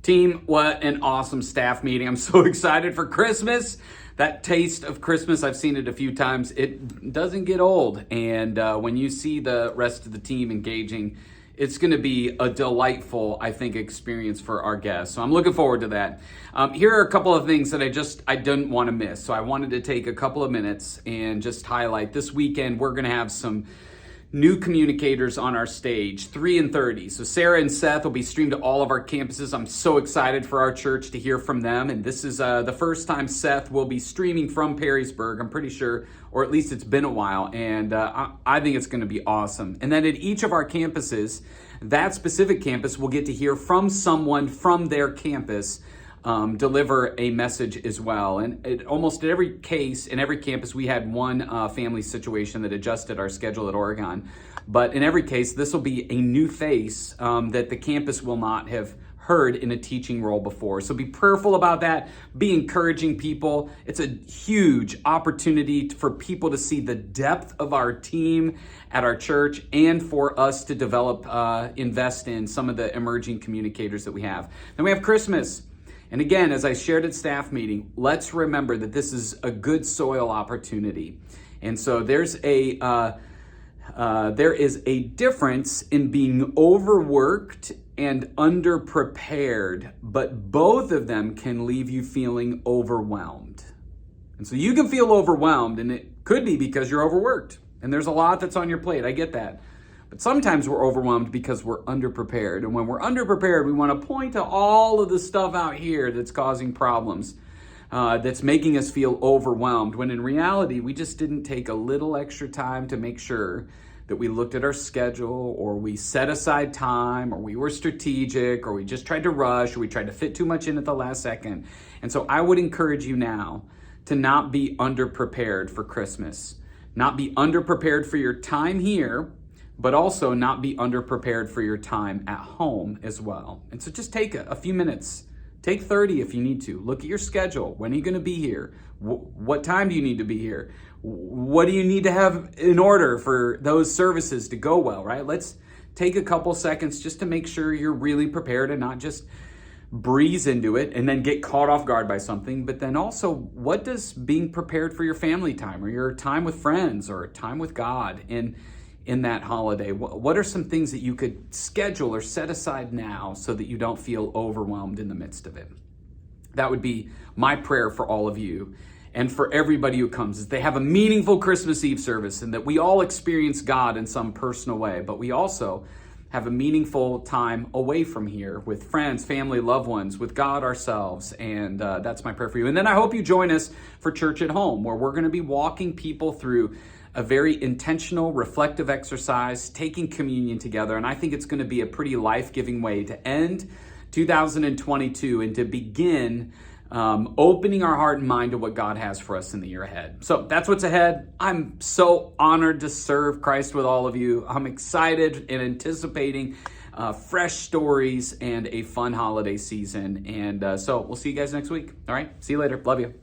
Team, what an awesome staff meeting. I'm so excited for Christmas. That taste of Christmas, I've seen it a few times. It doesn't get old. And when you see the rest of the team engaging, it's going to be a delightful, I think, experience for our guests. So I'm looking forward to that. Here are a couple of things that I didn't want to miss. So I wanted to take a couple of minutes and just highlight this weekend. We're going to have some new communicators on our stage, 3 and 30. So Sarah and Seth will be streamed to all of our campuses. I'm so excited for our church to hear from them. And this is the first time Seth will be streaming from Perrysburg, I'm pretty sure, or at least it's been a while. And I think it's going to be awesome. And then at each of our campuses, that specific campus will get to hear from someone from their campus deliver a message as well. And almost every case, in every campus, we had one family situation that adjusted our schedule at Oregon. But in every case, this will be a new face that the campus will not have heard in a teaching role before. So be prayerful about that. Be encouraging people. It's a huge opportunity for people to see the depth of our team at our church and for us to develop, invest in some of the emerging communicators that we have. Then we have Christmas. And again, as I shared at staff meeting, let's remember that this is a good soil opportunity. And so there is a difference in being overworked and underprepared, but both of them can leave you feeling overwhelmed. And so you can feel overwhelmed, and it could be because you're overworked and there's a lot that's on your plate. I get that. But sometimes we're overwhelmed because we're underprepared. And when we're underprepared, we want to point to all of the stuff out here that's causing problems, that's making us feel overwhelmed, when in reality, we just didn't take a little extra time to make sure that we looked at our schedule, or we set aside time, or we were strategic, or we just tried to rush, or we tried to fit too much in at the last second. And so I would encourage you now to not be underprepared for Christmas, not be underprepared for your time here, but also not be underprepared for your time at home as well. And so just take a few minutes. Take 30 if you need to. Look at your schedule. When are you going to be here? What time do you need to be here? What do you need to have in order for those services to go well, right? Let's take a couple seconds just to make sure you're really prepared and not just breeze into it and then get caught off guard by something. But then also, what does being prepared for your family time or your time with friends or time with God in that holiday? What are some things that you could schedule or set aside now so that you don't feel overwhelmed in the midst of it? That would be my prayer for all of you and for everybody who comes, is they have a meaningful Christmas Eve service and that we all experience God in some personal way, but we also have a meaningful time away from here with friends, family, loved ones, with God ourselves. And that's my prayer for you. And then I hope you join us for Church at Home, where we're going to be walking people through a very intentional, reflective exercise, taking communion together. And I think it's going to be a pretty life-giving way to end 2022 and to begin opening our heart and mind to what God has for us in the year ahead. So that's what's ahead. I'm so honored to serve Christ with all of you. I'm excited and anticipating fresh stories and a fun holiday season. And so we'll see you guys next week. All right. See you later. Love you.